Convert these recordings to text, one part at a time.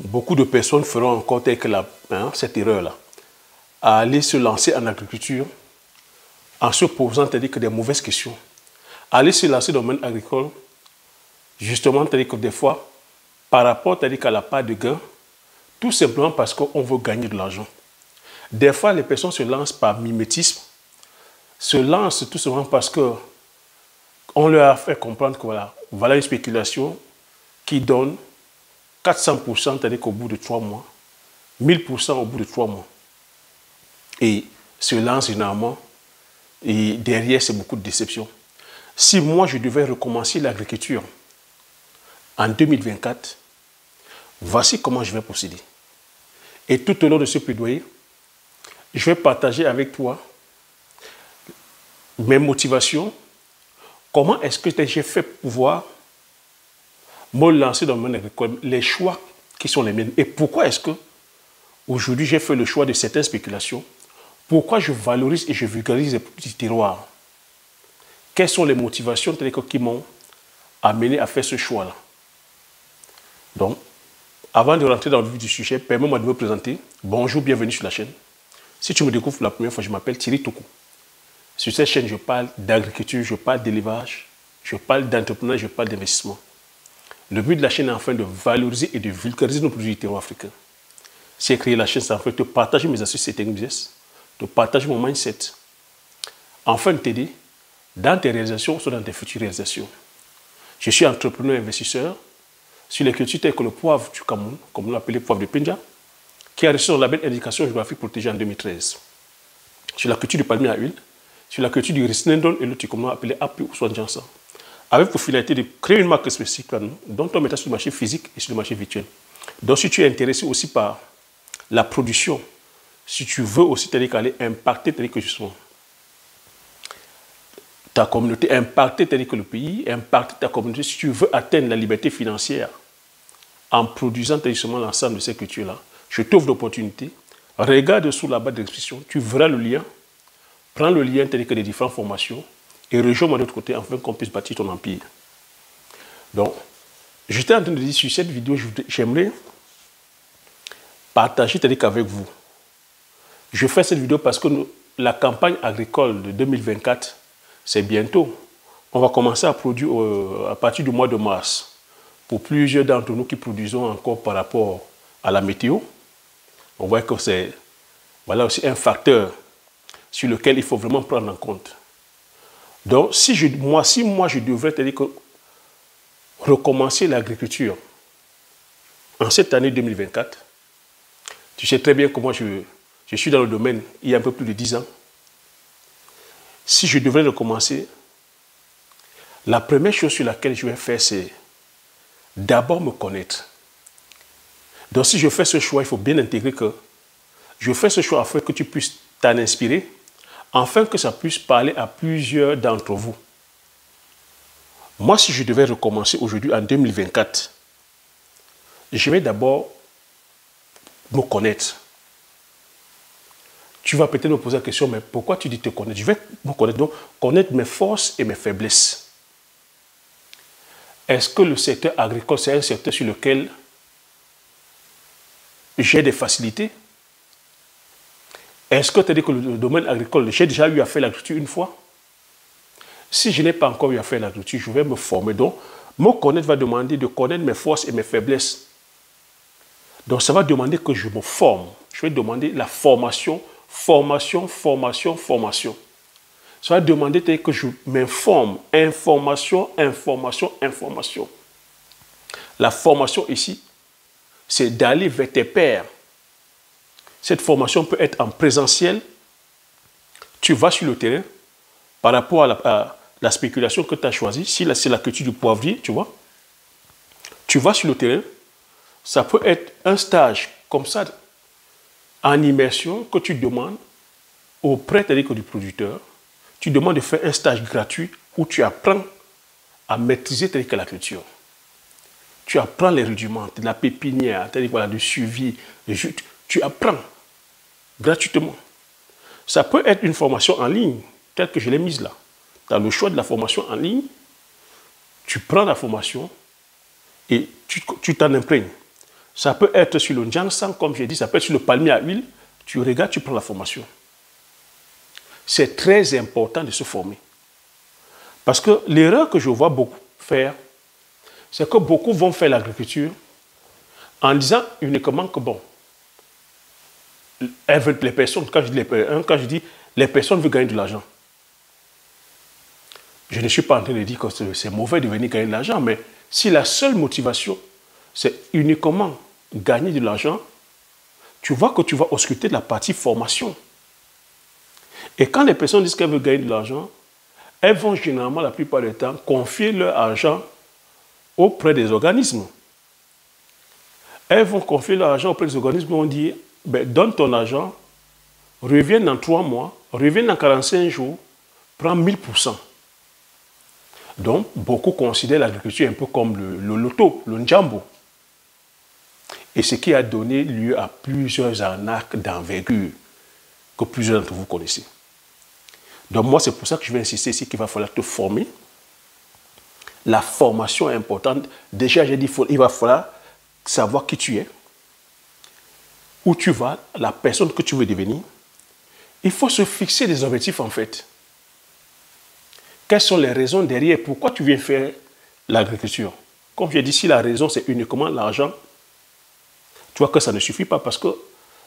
beaucoup de personnes feront encore telle que cette erreur-là, à aller se lancer en agriculture en se posant que des mauvaises questions. Aller se lancer dans le domaine agricole, justement, que des fois, par rapport à la part de gain, tout simplement parce qu'on veut gagner de l'argent. Des fois, les personnes se lancent par mimétisme, se lancent tout simplement parce qu'on leur a fait comprendre que voilà une spéculation qui donne 400%, c'est-à-dire qu'au bout de 3 mois, 1000% au bout de 3 mois. Et se lance généralement, et derrière, c'est beaucoup de déception. Si moi, je devais recommencer l'agriculture en 2024, voici comment je vais procéder. Et tout au long de ce plaidoyer, je vais partager avec toi mes motivations, comment est-ce que j'ai fait pour pouvoir me lancer dans le monde agricole, les choix qui sont les miens. Et pourquoi est-ce que aujourd'hui j'ai fait le choix de certaines spéculations? Pourquoi je valorise et je vulgarise les petits terroirs? Quelles sont les motivations qui m'ont amené à faire ce choix-là? Donc, avant de rentrer dans le vif du sujet, permets-moi de me présenter. Bonjour, bienvenue sur la chaîne. Si tu me découvres pour la première fois, je m'appelle Thierry Toko. Sur cette chaîne, je parle d'agriculture, je parle d'élevage, je parle d'entrepreneuriat, je parle d'investissement. Le but de la chaîne est enfin de valoriser et de vulgariser nos produits du terroir africain. Si j'ai créé la chaîne, c'est en fait de partager mes astuces et techniques business, de partager mon mindset, afin de t'aider dans tes réalisations ou dans tes futures réalisations. Je suis entrepreneur et investisseur sur les cultures telles que le poivre du Cameroun, comme on l'appelait poivre de Penja, qui a reçu son label Indication géographique protégée en 2013. Sur la culture du palmier à huile, sur la culture du Risnendon et l'autre, comme on l'appelait Apu ou Swanjansa, avec pour finalité de créer une marque spécifique dont on mettra sur le marché physique et sur le marché virtuel. Donc si tu es intéressé aussi par la production, si tu veux aussi aller impacter justement ta communauté, impacter le pays, impacter ta communauté, si tu veux atteindre la liberté financière en produisant justement l'ensemble de ces cultures-là, je t'offre l'opportunité. Regarde sous la barre de description, tu verras le lien. Prends le lien des différentes formations et rejoins-moi de l'autre côté afin qu'on puisse bâtir ton empire. Donc, j'étais en train de dire sur cette vidéo, j'aimerais partager avec vous. Je fais cette vidéo parce que la campagne agricole de 2024, c'est bientôt. On va commencer à produire à partir du mois de mars. Pour plusieurs d'entre nous qui produisons encore par rapport à la météo, on voit que c'est aussi un facteur sur lequel il faut vraiment prendre en compte. Donc, moi, je devrais recommencer l'agriculture en cette année 2024, tu sais très bien que moi, je suis dans le domaine il y a un peu plus de 10 ans. Si je devrais recommencer, la première chose sur laquelle je vais faire, c'est d'abord me connaître. Donc, si je fais ce choix, il faut bien intégrer que je fais ce choix afin que tu puisses t'en inspirer, afin que ça puisse parler à plusieurs d'entre vous. Moi, si je devais recommencer aujourd'hui en 2024, je vais d'abord me connaître. Tu vas peut-être me poser la question, mais pourquoi tu dis te connaître? Je vais me connaître, donc connaître mes forces et mes faiblesses. Est-ce que le secteur agricole, c'est un secteur sur lequel j'ai des facilités? Est-ce que tu as dit que le domaine agricole, j'ai déjà eu à faire l'agriculture une fois? Si je n'ai pas encore eu à faire l'agriculture, je vais me former. Donc, me connaître va demander de connaître mes forces et mes faiblesses. Donc, ça va demander que je me forme. Je vais demander la formation. Ça va demander que je m'informe. Information. La formation ici, c'est d'aller vers tes pairs. Cette formation peut être en présentiel. Tu vas sur le terrain par rapport à la spéculation que tu as choisie. Si c'est la culture du poivrier, tu vois. Tu vas sur le terrain. Ça peut être un stage comme ça, en immersion, que tu demandes auprès du producteur. Tu demandes de faire un stage gratuit où tu apprends à maîtriser la culture. Tu apprends les rudiments, de la pépinière, du suivi. Tu apprends gratuitement. Ça peut être une formation en ligne, telle que je l'ai mise là. Tu as le choix de la formation en ligne. Tu prends la formation et tu t'en imprègnes. Ça peut être sur le Njangsang, comme j'ai dit, ça peut être sur le palmier à huile. Tu regardes, tu prends la formation. C'est très important de se former. Parce que l'erreur que je vois beaucoup faire, c'est que beaucoup vont faire l'agriculture en disant uniquement que, bon, elles veulent, les personnes, quand je dis les personnes veulent gagner de l'argent, je ne suis pas en train de dire que c'est mauvais de venir gagner de l'argent, mais si la seule motivation, c'est uniquement gagner de l'argent, tu vois que tu vas ausculter la partie formation. Et quand les personnes disent qu'elles veulent gagner de l'argent, elles vont généralement, la plupart du temps, confier leur argent auprès des organismes. Elles vont confier leur argent auprès des organismes, on dit, ben, donne ton argent, reviens dans 3 mois, reviens dans 45 jours, prends 1000%. Donc, beaucoup considèrent l'agriculture un peu comme le loto, le njambo. Et ce qui a donné lieu à plusieurs arnaques d'envergure que plusieurs d'entre vous connaissez. Donc moi, c'est pour ça que je vais insister ici qu'il va falloir te former. La formation est importante. Déjà, j'ai dit il va falloir savoir qui tu es, où tu vas, la personne que tu veux devenir. Il faut se fixer des objectifs en fait. Quelles sont les raisons derrière? Pourquoi tu viens faire l'agriculture? Comme j'ai dit, si la raison c'est uniquement l'argent, tu vois que ça ne suffit pas parce que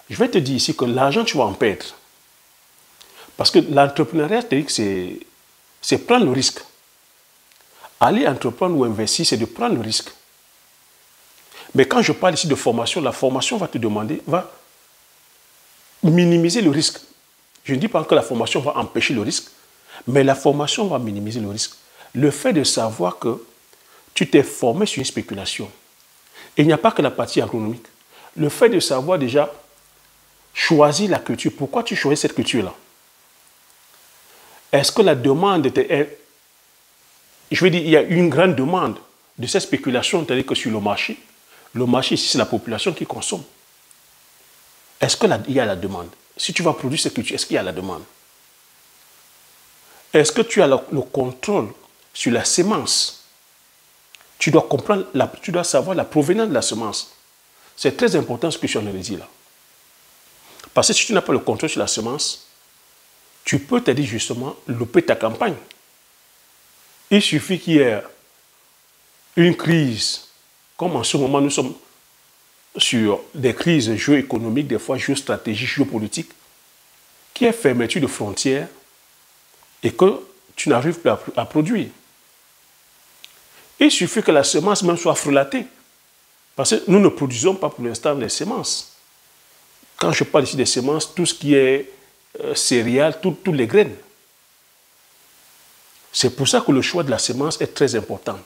je vais te dire ici que l'argent, tu vas en perdre. Parce que l'entrepreneuriat, c'est prendre le risque. Aller entreprendre ou investir, c'est de prendre le risque. Mais quand je parle ici de formation, la formation va te demander, va minimiser le risque. Je ne dis pas que la formation va empêcher le risque, mais la formation va minimiser le risque. Le fait de savoir que tu t'es formé sur une spéculation. Et il n'y a pas que la partie agronomique. Le fait de savoir déjà choisir la culture. Pourquoi tu choisis cette culture-là? Est-ce que la demande est... Je veux dire, il y a une grande demande de cette spéculation, c'est-à-dire que sur le marché ici, c'est la population qui consomme. Est-ce qu'il y a la demande? Si tu vas produire cette culture, est-ce qu'il y a la demande? Est-ce que tu as le contrôle sur la semence? Tu dois comprendre, tu dois savoir la provenance de la semence. C'est très important ce que je suis en train de dire là. Parce que si tu n'as pas le contrôle sur la semence, tu peux te dire justement louper ta campagne. Il suffit qu'il y ait une crise, comme en ce moment nous sommes sur des crises géoéconomiques, des fois géostratégiques, géopolitiques, qu'il y ait fermeture de frontières et que tu n'arrives plus à produire. Il suffit que la semence même soit frelatée. Parce que nous ne produisons pas pour l'instant les semences. Quand je parle ici des semences, tout ce qui est céréales, toutes les graines. C'est pour ça que le choix de la semence est très important.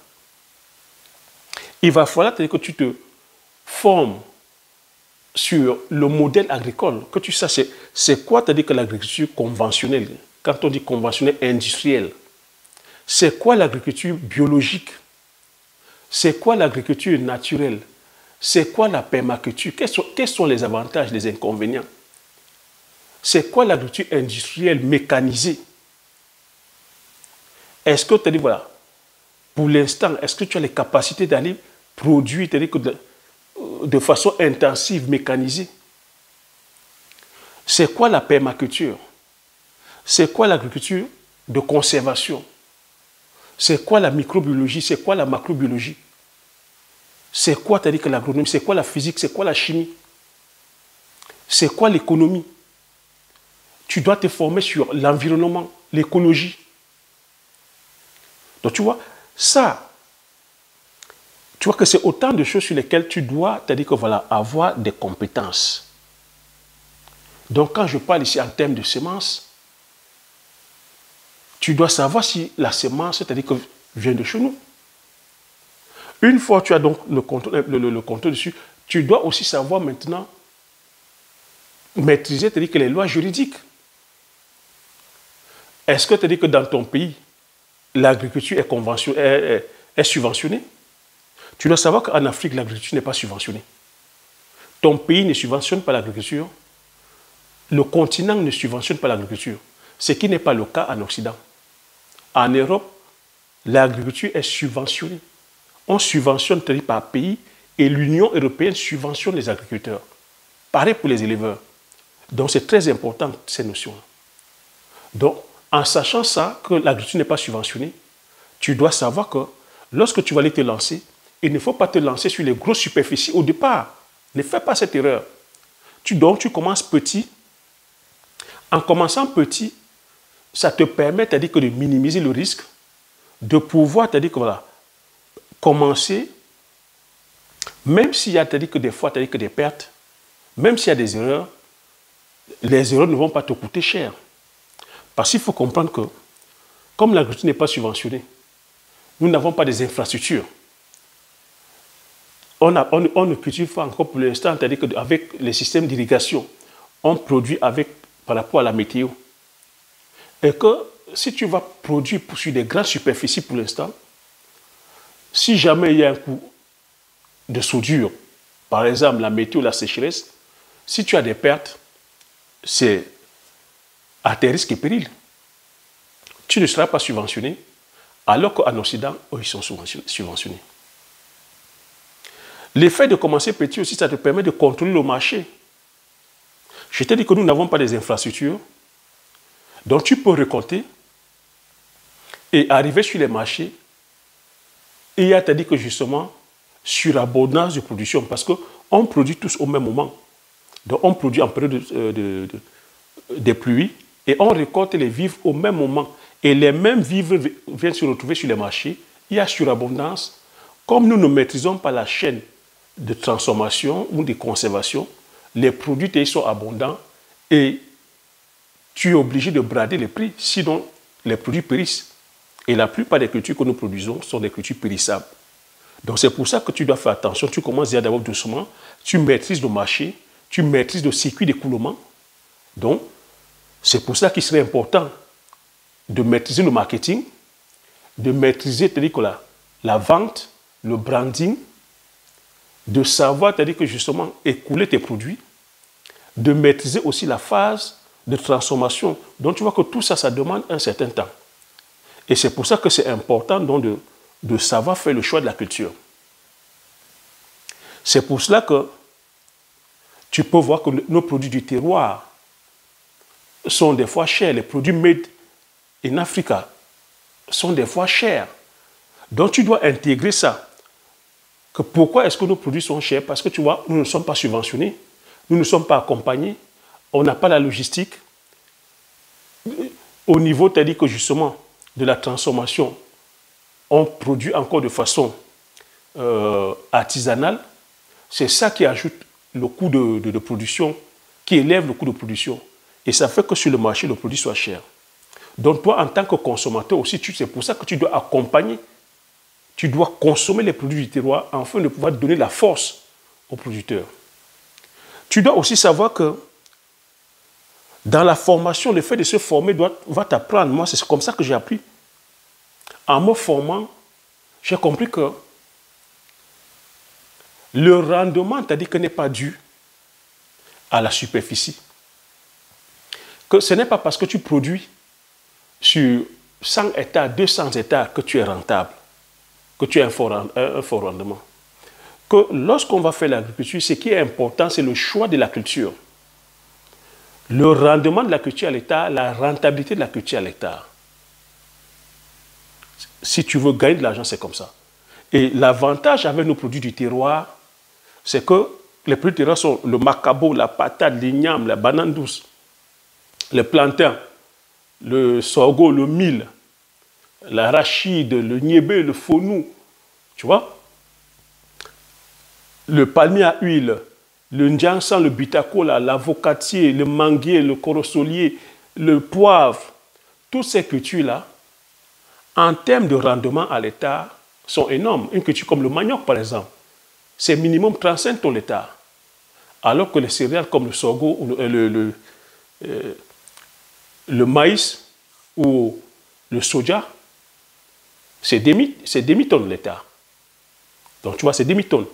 Il va falloir que tu te formes sur le modèle agricole, que tu saches c'est quoi, c'est-à-dire que l'agriculture conventionnelle, quand on dit conventionnelle industrielle, c'est quoi l'agriculture biologique, c'est quoi l'agriculture naturelle, c'est quoi la permaculture, quels sont les avantages, les inconvénients, c'est quoi l'agriculture industrielle mécanisée. Est-ce que tu as dit, voilà, pour l'instant, est-ce que tu as les capacités d'aller produire de façon intensive, mécanisée? C'est quoi la permaculture? C'est quoi l'agriculture de conservation? C'est quoi la microbiologie? C'est quoi la macrobiologie? C'est quoi, t'as dit que l'agronomie? C'est quoi la physique? C'est quoi la chimie? C'est quoi l'économie? Tu dois te former sur l'environnement, l'écologie. Donc tu vois, ça, tu vois que c'est autant de choses sur lesquelles tu dois, c'est-à-dire que voilà, avoir des compétences. Donc quand je parle ici en termes de semences, tu dois savoir si la semence, c'est-à-dire que vient de chez nous. Une fois que tu as donc le contrôle dessus, tu dois aussi savoir maintenant maîtriser, c'est-à-dire que les lois juridiques. Est-ce que c'est-à-dire que dans ton pays, l'agriculture est subventionnée? Tu dois savoir qu'en Afrique, l'agriculture n'est pas subventionnée. Ton pays ne subventionne pas l'agriculture. Le continent ne subventionne pas l'agriculture. Ce qui n'est pas le cas en Occident. En Europe, l'agriculture est subventionnée. On subventionne par pays et l'Union européenne subventionne les agriculteurs. Pareil pour les éleveurs. Donc c'est très important ces notions-là. Donc en sachant ça, que l'agriculture n'est pas subventionnée, tu dois savoir que lorsque tu vas aller te lancer, il ne faut pas te lancer sur les grosses superficies au départ. Ne fais pas cette erreur. Donc tu commences petit. En commençant petit, ça te permet, c'est-à-dire que de minimiser le risque, de pouvoir, c'est-à-dire que voilà, commencer, même s'il y a, c'est-à-dire que des fois, c'est-à-dire que des pertes, même s'il y a des erreurs, les erreurs ne vont pas te coûter cher. Parce qu'il faut comprendre que, comme l'agriculture n'est pas subventionnée, nous n'avons pas des infrastructures. On ne cultive pas encore pour l'instant, c'est-à-dire qu'avec les systèmes d'irrigation, on produit par rapport à la météo. Et que si tu vas produire sur des grandes superficies pour l'instant, si jamais il y a un coup de soudure, par exemple la météo, la sécheresse, si tu as des pertes, c'est à tes risques et périls. Tu ne seras pas subventionné, alors qu'en Occident, eux, ils sont subventionnés. L'effet de commencer petit aussi, ça te permet de contrôler le marché. Je t'ai dit que nous n'avons pas des infrastructures, donc tu peux récolter et arriver sur les marchés. Et il y a, t'as dit que justement, surabondance de production, parce qu'on produit tous au même moment. Donc on produit en période des pluies et on récolte les vivres au même moment. Et les mêmes vivres viennent se retrouver sur les marchés. Il y a surabondance. Comme nous ne maîtrisons pas la chaîne de transformation ou de conservation, les produits sont abondants et tu es obligé de brader les prix, sinon les produits périssent. Et la plupart des cultures que nous produisons sont des cultures périssables. Donc c'est pour ça que tu dois faire attention. Tu commences déjà d'abord doucement, tu maîtrises le marché, tu maîtrises le circuit d'écoulement. Donc c'est pour ça qu'il serait important de maîtriser le marketing, de maîtriser la vente, le branding, de savoir, c'est-à-dire que justement écouler tes produits, de maîtriser aussi la phase de transformation. Donc tu vois que tout ça, ça demande un certain temps. Et c'est pour ça que c'est important donc, de savoir faire le choix de la culture. C'est pour cela que tu peux voir que nos produits du terroir sont des fois chers. Les produits made in Africa sont des fois chers. Donc tu dois intégrer ça. Que pourquoi est-ce que nos produits sont chers? Parce que tu vois, nous ne sommes pas subventionnés, nous ne sommes pas accompagnés, on n'a pas la logistique. Au niveau, c'est-à-dire que justement, de la transformation, on produit encore de façon artisanale. C'est ça qui ajoute le coût de production, qui élève le coût de production. Et ça fait que sur le marché, le produit soit cher. Donc toi, en tant que consommateur aussi, c'est pour ça que tu dois accompagner. Tu dois consommer les produits du terroir afin de pouvoir donner la force aux producteurs. Tu dois aussi savoir que dans la formation, le fait de se former va t'apprendre. Moi, c'est comme ça que j'ai appris. En me formant, j'ai compris que le rendement, c'est-à-dire que n'est pas dû à la superficie. Que ce n'est pas parce que tu produis sur 100 hectares, 200 hectares que tu es rentable, que tu as un fort rendement. Que lorsqu'on va faire l'agriculture, ce qui est important, c'est le choix de la culture. Le rendement de la culture à l'hectare, la rentabilité de la culture à l'hectare. Si tu veux gagner de l'argent, c'est comme ça. Et l'avantage avec nos produits du terroir, c'est que les produits du terroir sont le macabo, la patate, l'igname, la banane douce, le plantain, le sorgho, le mil, l'arachide, le niébé, le fenouil, tu vois, le palmier à huile, le ndjansan, le bitacola, l'avocatier, le manguier, le corosolier, le poivre, toutes ces cultures-là, en termes de rendement à l'hectare, sont énormes. Une culture comme le manioc, par exemple, c'est minimum 35 tonnes l'hectare. Alors que les céréales comme le sorgho, le maïs ou le soja, c'est demi-tonnes l'hectare. Donc tu vois, c'est demi-tonnes.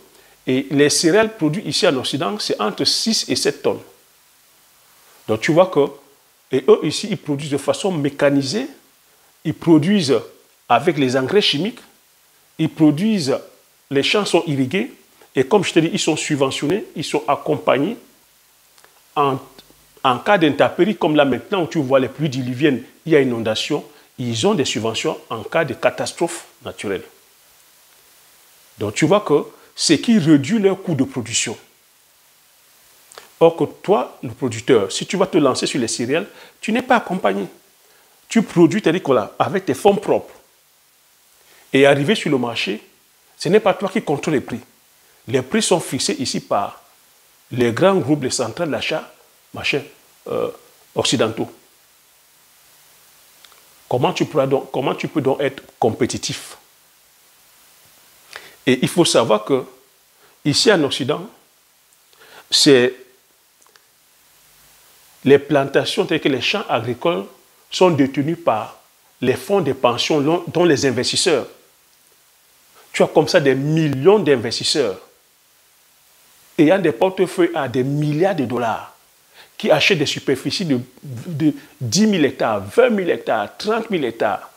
Et les céréales produites ici en Occident, c'est entre 6 et 7 tonnes. Donc tu vois que, et eux ici, ils produisent de façon mécanisée, ils produisent avec les engrais chimiques, ils produisent, les champs sont irrigués, Et comme je te dis, ils sont subventionnés, ils sont accompagnés. En cas d'intempérie, comme là maintenant où tu vois les pluies diluviennes, il y a inondation, ils ont des subventions en cas de catastrophe naturelle. Donc tu vois que c'est qui réduit leur coût de production. Or que toi, le producteur, si tu vas te lancer sur les céréales, tu n'es pas accompagné. Tu produis, c'est-à-dire voilà, avec tes fonds propres. Et arrivé sur le marché, ce n'est pas toi qui contrôle les prix. Les prix sont fixés ici par les grands groupes, les centrales d'achat, occidentaux. Comment tu peux donc être compétitif? Et il faut savoir que ici en Occident, c'est les plantations telles que les champs agricoles sont détenus par les fonds de pension dont les investisseurs. Tu as comme ça des millions d'investisseurs ayant des portefeuilles à des milliards de dollars qui achètent des superficies de 10 000 hectares, 20 000 hectares, 30 000 hectares,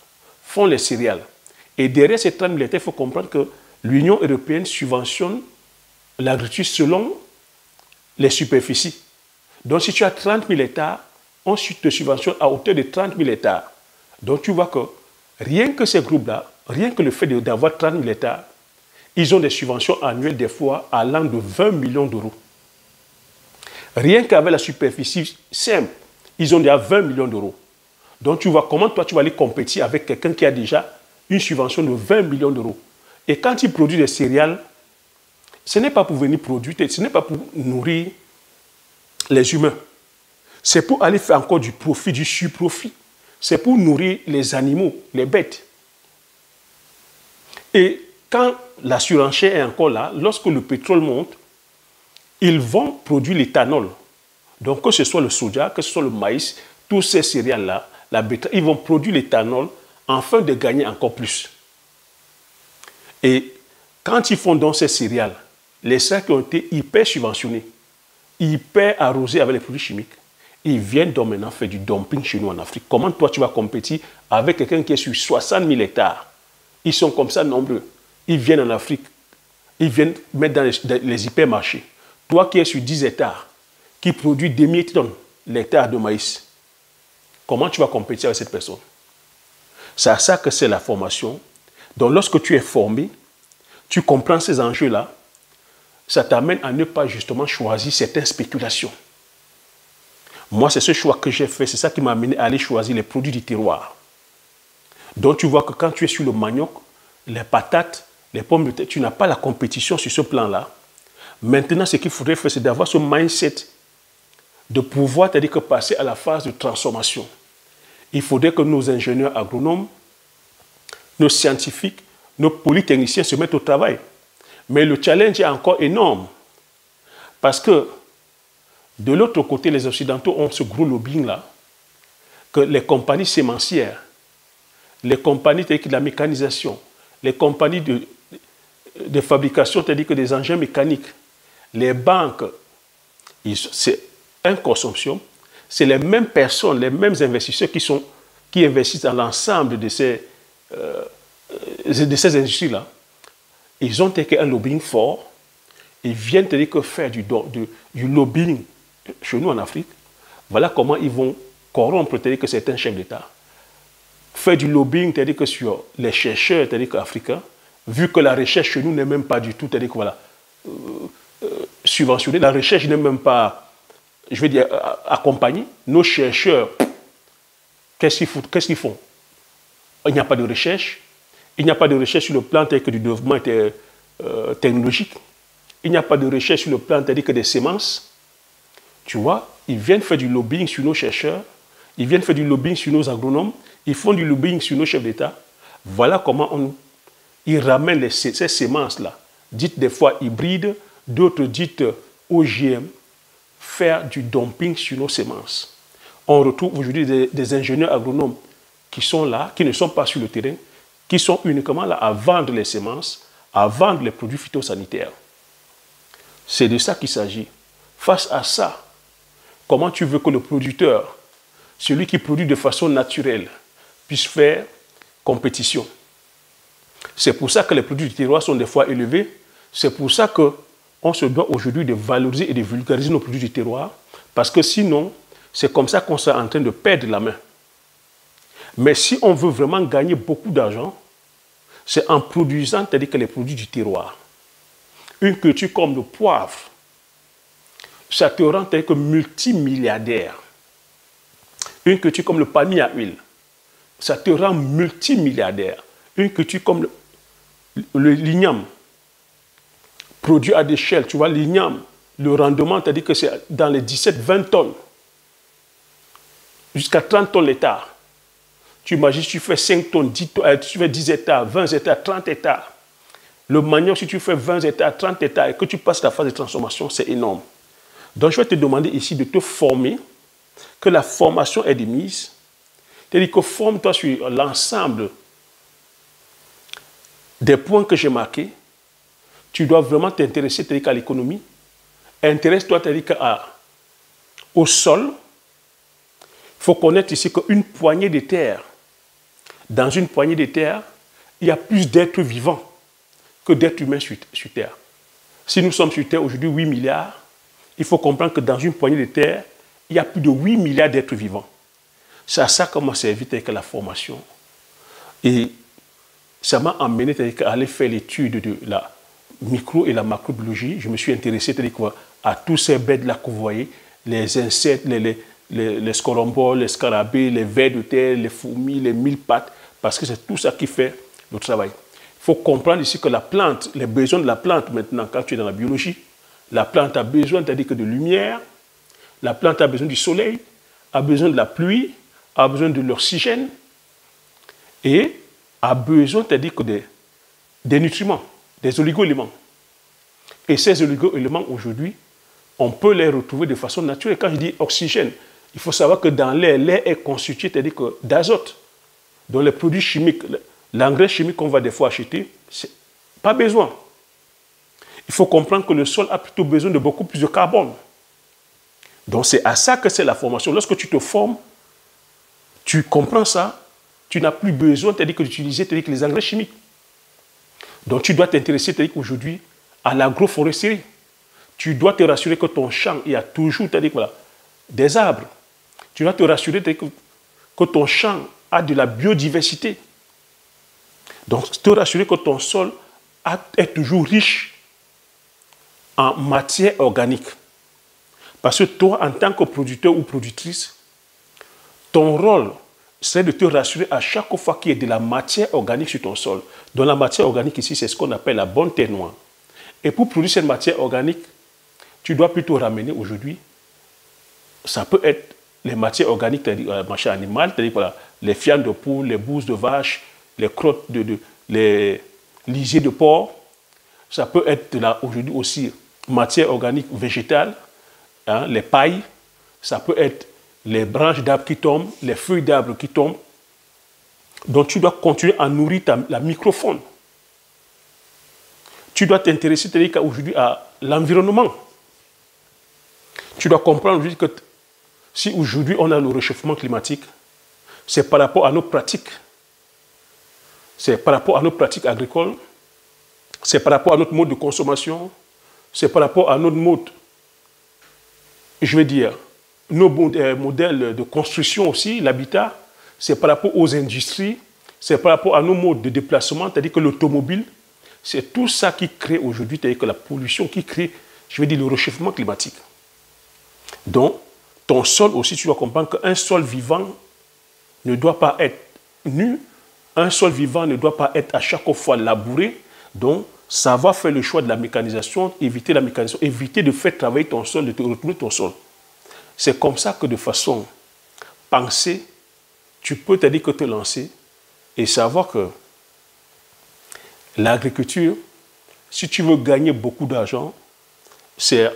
font les céréales. Et derrière ces 30 000 hectares, il faut comprendre que l'Union européenne subventionne l'agriculture selon les superficies. Donc si tu as 30 000 hectares, on te subventionne à hauteur de 30 000 hectares. Donc tu vois que rien que ces groupes-là, rien que le fait d'avoir 30 000 hectares, ils ont des subventions annuelles des fois allant de 20 millions d'euros. Rien qu'avec la superficie simple, ils ont déjà 20 millions d'euros. Donc tu vois comment toi tu vas aller compétir avec quelqu'un qui a déjà une subvention de 20 millions d'euros. Et quand il produit des céréales, ce n'est pas pour venir produire, ce n'est pas pour nourrir les humains. C'est pour aller faire encore du profit, du surprofit. C'est pour nourrir les animaux, les bêtes. Et quand la surenchère est encore là, lorsque le pétrole monte, ils vont produire l'éthanol. Donc que ce soit le soja, que ce soit le maïs, tous ces céréales-là, la betterave, ils vont produire l'éthanol afin de gagner encore plus. Et quand ils font donc ces céréales, les sacs ont été hyper subventionnés, hyper arrosés avec les produits chimiques, ils viennent donc maintenant faire du dumping chez nous en Afrique. Comment toi tu vas compétir avec quelqu'un qui est sur 60 000 hectares? Ils sont comme ça nombreux. Ils viennent en Afrique, ils viennent mettre dans les hypermarchés. Toi qui es sur 10 hectares, qui produit des milliers de tonnes l'hectare de maïs, comment tu vas compétir avec cette personne? C'est à ça que c'est la formation. Donc lorsque tu es formé, tu comprends ces enjeux-là, ça t'amène à ne pas justement choisir certaines spéculations. Moi, c'est ce choix que j'ai fait, c'est ça qui m'a amené à aller choisir les produits du terroir. Donc tu vois que quand tu es sur le manioc, les patates, les pommes de terre, tu n'as pas la compétition sur ce plan-là. Maintenant, ce qu'il faudrait faire, c'est d'avoir ce mindset de pouvoir, c'est-à-dire que passer à la phase de transformation. Il faudrait que nos ingénieurs agronomes, nos scientifiques, nos polytechniciens se mettent au travail. Mais le challenge est encore énorme. Parce que de l'autre côté, les Occidentaux ont ce gros lobbying-là, que les compagnies sémencières, les compagnies telles que la mécanisation, les compagnies de fabrication, c'est-à-dire que des engins mécaniques, les banques, c'est un consortium, c'est les mêmes personnes, les mêmes investisseurs qui investissent dans l'ensemble de ces industries-là. Ils ont un lobbying fort, ils viennent faire du lobbying chez nous en Afrique. Voilà comment ils vont corrompre certains chefs d'État. Faire du lobbying, c'est-à-dire que sur les chercheurs, c'est-à-dire africains, vu que la recherche chez nous n'est même pas du tout, c'est-à-dire que voilà, subventionnée, la recherche n'est même pas, je vais dire, accompagnée. Nos chercheurs, qu'est-ce qu'ils font? Il n'y a pas de recherche. Il n'y a pas de recherche sur le plan tel que du développement technologique. Il n'y a pas de recherche sur le plan tel que des semences. Tu vois, ils viennent faire du lobbying sur nos chercheurs. Ils viennent faire du lobbying sur nos agronomes. Ils font du lobbying sur nos chefs d'État. Voilà comment ils ramènent ces semences-là, dites des fois hybrides, d'autres dites OGM, faire du dumping sur nos semences. On retrouve aujourd'hui des ingénieurs agronomes qui sont là, qui ne sont pas sur le terrain, qui sont uniquement là à vendre les semences, à vendre les produits phytosanitaires. C'est de ça qu'il s'agit. Face à ça, comment tu veux que le producteur, celui qui produit de façon naturelle, puisse faire compétition? C'est pour ça que les produits du terroir sont des fois élevés. C'est pour ça que on se doit aujourd'hui de valoriser et de vulgariser nos produits du terroir, parce que sinon, c'est comme ça qu'on est en train de perdre la main. Mais si on veut vraiment gagner beaucoup d'argent, c'est en produisant, c'est-à-dire que les produits du terroir. Une culture comme le poivre, ça te rend tel que multimilliardaire. Une culture comme le palmier à huile, ça te rend multimilliardaire. Une culture comme le l'igname, produit à l'échelle, tu vois, l'igname, le rendement, c'est-à-dire que c'est dans les 17-20 tonnes, jusqu'à 30 tonnes l'hectare. Tu imagines, si tu fais 5 tonnes, 10 tonnes, tu fais 10 hectares, 20 hectares, 30 hectares. Le manioc, si tu fais 20 hectares, 30 hectares et que tu passes la phase de transformation, c'est énorme. Donc, je vais te demander ici de te former, que la formation est de mise. C'est-à-dire que forme-toi sur l'ensemble des points que j'ai marqués. Tu dois vraiment t'intéresser à l'économie. Intéresse-toi au sol. Il faut connaître ici qu'une poignée de terre, dans une poignée de terre, il y a plus d'êtres vivants que d'êtres humains sur Terre. Si nous sommes sur Terre aujourd'hui 8 milliards, il faut comprendre que dans une poignée de terre, il y a plus de 8 milliards d'êtres vivants. C'est à ça qu'on m'a servi avec la formation. Et ça m'a amené à aller faire l'étude de la micro et la macrobiologie. Je me suis intéressé à tous ces bêtes-là que vous voyez, les insectes, les scolomboles, les scarabées, les vers de terre, les fourmis, les mille-pattes, parce que c'est tout ça qui fait le travail. Il faut comprendre ici que la plante, les besoins de la plante maintenant, quand tu es dans la biologie, la plante a besoin, c'est-à-dire que de lumière, la plante a besoin du soleil, a besoin de la pluie, a besoin de l'oxygène et a besoin, c'est-à-dire que des nutriments, des oligo-éléments. Et ces oligo-éléments, aujourd'hui, on peut les retrouver de façon naturelle. Quand je dis oxygène, il faut savoir que dans l'air est constitué, c'est-à-dire d'azote. Dans les produits chimiques, l'engrais chimique qu'on va des fois acheter, c'est pas besoin. Il faut comprendre que le sol a plutôt besoin de beaucoup plus de carbone. Donc c'est à ça que c'est la formation. Lorsque tu te formes, tu comprends ça, tu n'as plus besoin d'utiliser les engrais chimiques. Donc tu dois t'intéresser aujourd'hui à l'agroforesterie. Tu dois te rassurer que ton champ, il y a toujours des arbres. Tu dois te rassurer que ton champ a de la biodiversité. Donc te rassurer que ton sol est toujours riche en matière organique. Parce que toi, en tant que producteur ou productrice, ton rôle, c'est de te rassurer à chaque fois qu'il y a de la matière organique sur ton sol. Donc la matière organique ici, c'est ce qu'on appelle la bonne terre noire. Et pour produire cette matière organique, tu dois plutôt ramener aujourd'hui, ça peut être les matières organiques, c'est-à-dire matière animale, c'est-à-dire les fientes de poule, les bousses de vache, les crottes, les lisiers de porc. Ça peut être aujourd'hui aussi matière organique végétale, hein, les pailles. Ça peut être les branches d'arbres qui tombent, les feuilles d'arbres qui tombent. Donc tu dois continuer à nourrir la microfaune. Tu dois t'intéresser aujourd'hui à l'environnement. Tu dois comprendre aujourd'hui que si aujourd'hui on a le réchauffement climatique, c'est par rapport à nos pratiques. C'est par rapport à nos pratiques agricoles, c'est par rapport à notre mode de consommation, c'est par rapport à notre mode, je vais dire, nos modèles de construction aussi, l'habitat, c'est par rapport aux industries, c'est par rapport à nos modes de déplacement, c'est-à-dire que l'automobile, c'est tout ça qui crée aujourd'hui, c'est-à-dire que la pollution qui crée, je vais dire, le réchauffement climatique. Donc, ton sol aussi, tu dois comprendre qu'un sol vivant ne doit pas être nu, un sol vivant ne doit pas être à chaque fois labouré. Donc, savoir faire le choix de la mécanisation, éviter la mécanisation, éviter de faire travailler ton sol, de te retourner ton sol. C'est comme ça que de façon pensée, tu peux te lancer et savoir que l'agriculture, si tu veux gagner beaucoup d'argent, c'est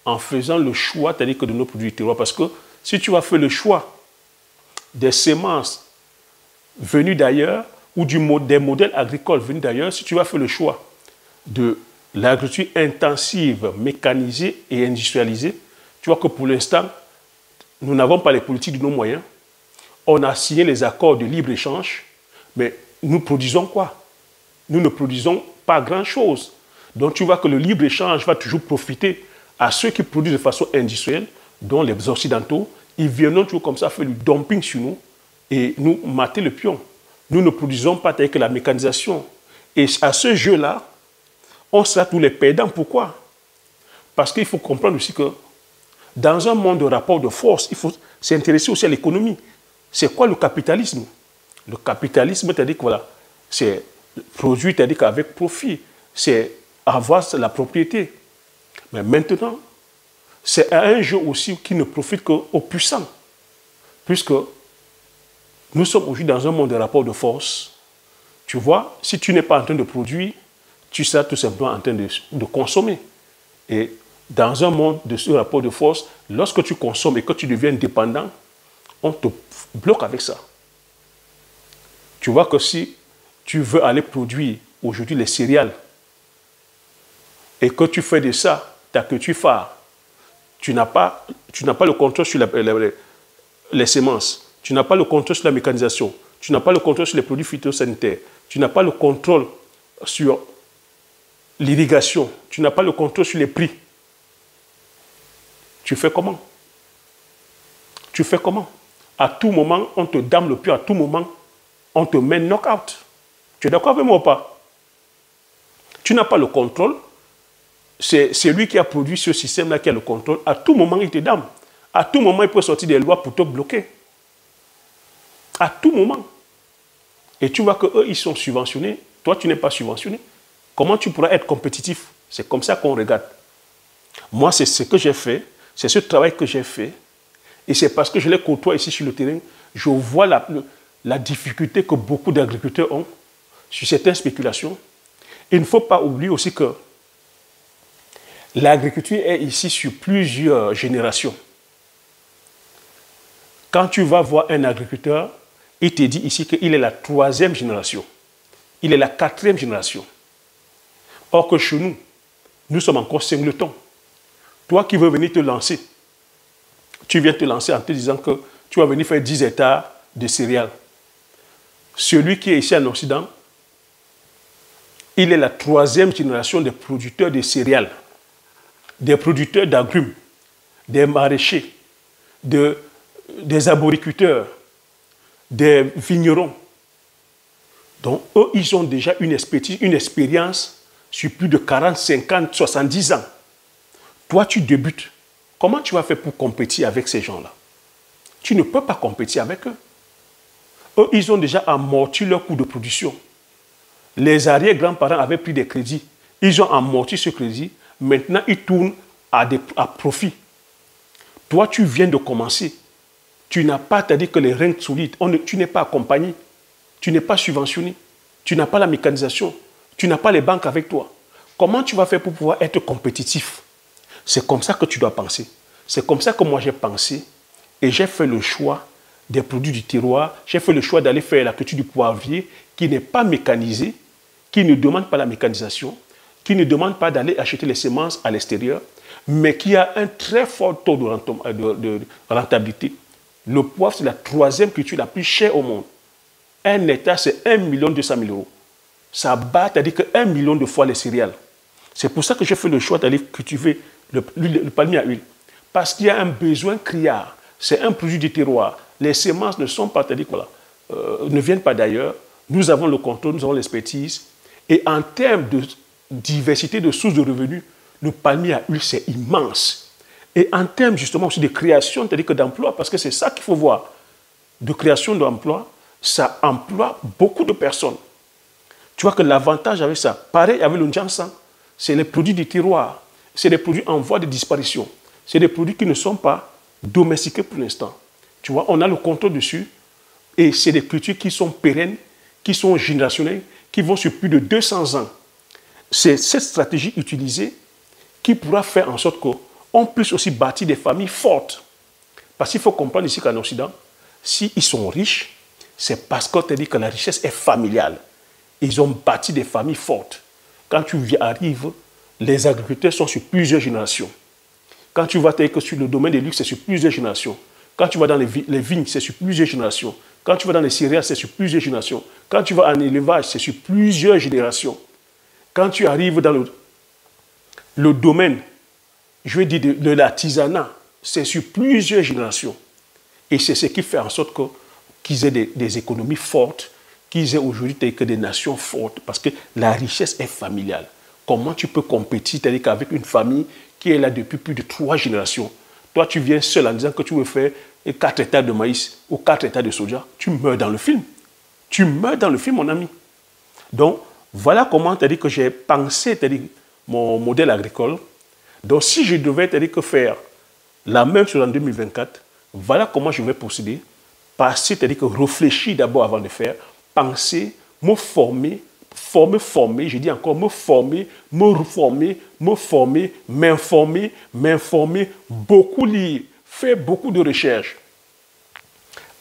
en faisant le choix, c'est-à-dire que de nos produits du terroir. Parce que si tu vas faire le choix des semences venues d'ailleurs ou des modèles agricoles venus d'ailleurs, si tu vas faire le choix de l'agriculture intensive, mécanisée et industrialisée, tu vois que pour l'instant, nous n'avons pas les politiques de nos moyens. On a signé les accords de libre-échange, mais nous produisons quoi? Nous ne produisons pas grand-chose. Donc tu vois que le libre-échange va toujours profiter à ceux qui produisent de façon industrielle, dont les Occidentaux, ils viennent toujours comme ça faire du dumping sur nous et nous mater le pion. Nous ne produisons pas avec la mécanisation. Et à ce jeu-là, on sera tous les perdants. Pourquoi? Parce qu'il faut comprendre aussi que dans un monde de rapport de force, il faut s'intéresser aussi à l'économie. C'est quoi le capitalisme? Le capitalisme, c'est-à-dire que voilà, c'est produit, c'est-à-dire qu'avec profit, c'est avoir la propriété. Mais maintenant, c'est un jeu aussi qui ne profite qu'aux puissants. Puisque nous sommes aujourd'hui dans un monde de rapport de force. Tu vois, si tu n'es pas en train de produire, tu seras tout simplement en train de consommer. Et dans un monde de ce rapport de force, lorsque tu consommes et que tu deviens dépendant, on te bloque avec ça. Tu vois que si tu veux aller produire aujourd'hui les céréales et que tu fais de ça ta culture phare, tu n'as pas le contrôle sur les semences, tu n'as pas le contrôle sur la mécanisation, tu n'as pas le contrôle sur les produits phytosanitaires, tu n'as pas le contrôle sur l'irrigation, tu n'as pas le contrôle sur les prix. Tu fais comment? Tu fais comment? À tout moment, on te dame le pied, à tout moment, on te met knock-out. Tu es d'accord avec moi ou pas? Tu n'as pas le contrôle. C'est lui qui a produit ce système-là qui a le contrôle. À tout moment, il te dame. À tout moment, il peut sortir des lois pour te bloquer. À tout moment. Et tu vois qu'eux, ils sont subventionnés. Toi, tu n'es pas subventionné. Comment tu pourras être compétitif? C'est comme ça qu'on regarde. Moi, c'est ce que j'ai fait. C'est ce travail que j'ai fait. Et c'est parce que je les côtoie ici sur le terrain. Je vois la difficulté que beaucoup d'agriculteurs ont sur certaines spéculations. Il ne faut pas oublier aussi que l'agriculture est ici sur plusieurs générations. Quand tu vas voir un agriculteur, il te dit ici qu'il est la 3e génération. Il est la 4e génération. Or que chez nous, nous sommes encore singletons. Toi qui veux venir te lancer, tu viens te lancer en te disant que tu vas venir faire 10 hectares de céréales. Celui qui est ici en Occident, il est la 3e génération des producteurs de céréales, des producteurs d'agrumes, des maraîchers, des arboriculteurs, des vignerons. Donc, eux, ils ont déjà une expertise, une expérience sur plus de 40, 50, 70 ans. Toi, tu débutes. Comment tu vas faire pour compétir avec ces gens-là? Tu ne peux pas compétir avec eux. Eux, ils ont déjà amorti leur coût de production. Les arrière-grands-parents avaient pris des crédits. Ils ont amorti ce crédit. Maintenant, ils tournent à profit. Toi, tu viens de commencer. Tu n'as pas, c'est-à-dire que les reins solides, tu n'es pas accompagné. Tu n'es pas subventionné. Tu n'as pas la mécanisation. Tu n'as pas les banques avec toi. Comment tu vas faire pour pouvoir être compétitif? C'est comme ça que tu dois penser. C'est comme ça que moi j'ai pensé et j'ai fait le choix des produits du terroir. J'ai fait le choix d'aller faire la culture du poivrier qui n'est pas mécanisée, qui ne demande pas la mécanisation, qui ne demande pas d'aller acheter les semences à l'extérieur, mais qui a un très fort taux de rentabilité. Le poivre, c'est la 3e culture la plus chère au monde. Un hectare, c'est 1,2 million €. Ça bat, c'est-à-dire que 1 million de fois les céréales. C'est pour ça que j'ai fait le choix d'aller cultiver le palmier à huile. Parce qu'il y a un besoin criard. C'est un produit du terroir. Les semences ne sont pas, c'est-à-dire voilà, ne viennent pas d'ailleurs. Nous avons le contrôle, nous avons l'expertise. Et en termes de diversité de sources de revenus, le palmier à huile, c'est immense. Et en termes justement aussi de création, c'est-à-dire que d'emploi, parce que c'est ça qu'il faut voir, de création d'emploi, ça emploie beaucoup de personnes. Tu vois que l'avantage avec ça, pareil avec le Njansan, c'est les produits du terroir. C'est des produits en voie de disparition. C'est des produits qui ne sont pas domestiqués pour l'instant. Tu vois, on a le contrôle dessus. Et c'est des cultures qui sont pérennes, qui sont générationnelles, qui vont sur plus de 200 ans. C'est cette stratégie utilisée qui pourra faire en sorte qu'on puisse aussi bâtir des familles fortes. Parce qu'il faut comprendre ici qu'en Occident, s'ils sont riches, c'est parce qu'on te dit que la richesse est familiale. Ils ont bâti des familles fortes. Quand tu arrives, les agriculteurs sont sur plusieurs générations. Quand tu vas sur le domaine des luxe, c'est sur plusieurs générations. Quand tu vas dans les vignes, c'est sur plusieurs générations. Quand tu vas dans les céréales, c'est sur plusieurs générations. Quand tu vas en élevage, c'est sur plusieurs générations. Quand tu arrives dans le domaine, je vais dire, de l'artisanat, c'est sur plusieurs générations. Et c'est ce qui fait en sorte qu'ils aient des économies fortes, qu'ils aient aujourd'hui des nations fortes, parce que la richesse est familiale. Comment tu peux compétir, c'est-à-dire qu'avec une famille qui est là depuis plus de 3 générations, toi tu viens seul en disant que tu veux faire 4 hectares de maïs ou 4 hectares de soja, tu meurs dans le film. Tu meurs dans le film, mon ami. Donc, voilà comment, c'est-à-dire que j'ai pensé, c'est-à-dire mon modèle agricole. Donc, si je devais, c'est-à-dire que faire la même chose en 2024, voilà comment je vais procéder. Passer, c'est-à-dire que réfléchir d'abord avant de faire, penser, me former, je dis encore me former, me reformer, me former, m'informer, beaucoup lire, faire beaucoup de recherches,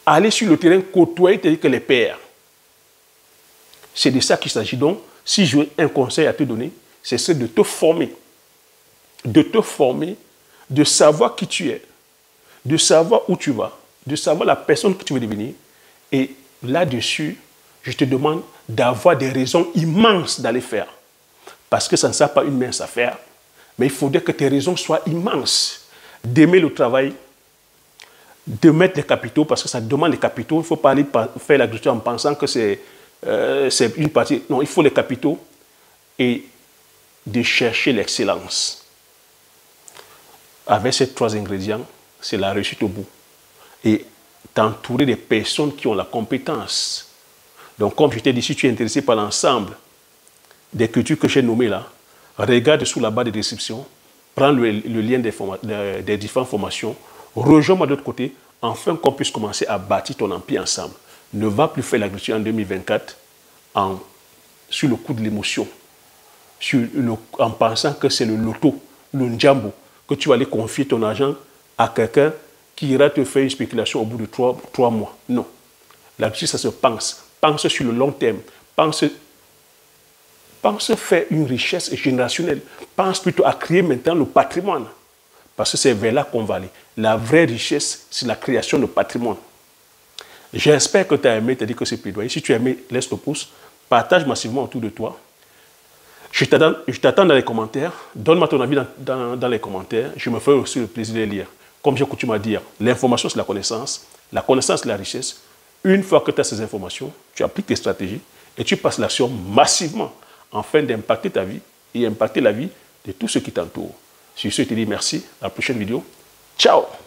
aller sur le terrain, côtoyer, c'est-à-dire que les pairs. C'est de ça qu'il s'agit. Donc, si j'ai un conseil à te donner, c'est de te former. De te former, de savoir qui tu es, de savoir où tu vas, de savoir la personne que tu veux devenir. Et là-dessus, je te demande d'avoir des raisons immenses d'aller faire. Parce que ça ne sera pas une mince affaire, mais il faudrait que tes raisons soient immenses. D'aimer le travail, de mettre des capitaux, parce que ça demande des capitaux. Il ne faut pas aller faire l'agriculture en pensant que c'est une partie. Non, il faut les capitaux et de chercher l'excellence. Avec ces 3 ingrédients, c'est la réussite au bout. Et t'entourer des personnes qui ont la compétence. Donc, comme je t'ai dit, si tu es intéressé par l'ensemble des cultures que j'ai nommées là, regarde sous la barre de description, prends le lien des différentes formations, rejoins-moi de l'autre côté, afin qu'on puisse commencer à bâtir ton empire ensemble. Ne va plus faire l'agriculture en 2024 sur le coup de l'émotion, en pensant que c'est le loto, le njambo, que tu vas aller confier ton argent à quelqu'un qui ira te faire une spéculation au bout de 3 mois. Non. Là-dessus, ça se pense. Pense sur le long terme. Pense faire une richesse générationnelle. Pense plutôt à créer maintenant le patrimoine. Parce que c'est vers là qu'on va aller. La vraie richesse, c'est la création de patrimoine. J'espère que tu as aimé, tu as dit que c'est plaidoyer. Si tu as aimé, laisse le pouce. Partage massivement autour de toi. Je t'attends dans les commentaires. Donne-moi ton avis dans les commentaires. Je me ferai aussi le plaisir de les lire. Comme j'ai coutume à dire, l'information, c'est la connaissance. La connaissance, c'est la richesse. Une fois que tu as ces informations, tu appliques tes stratégies et tu passes l'action massivement afin d'impacter ta vie et impacter la vie de tous ceux qui t'entourent. Sur ce, je te dis merci. À la prochaine vidéo. Ciao!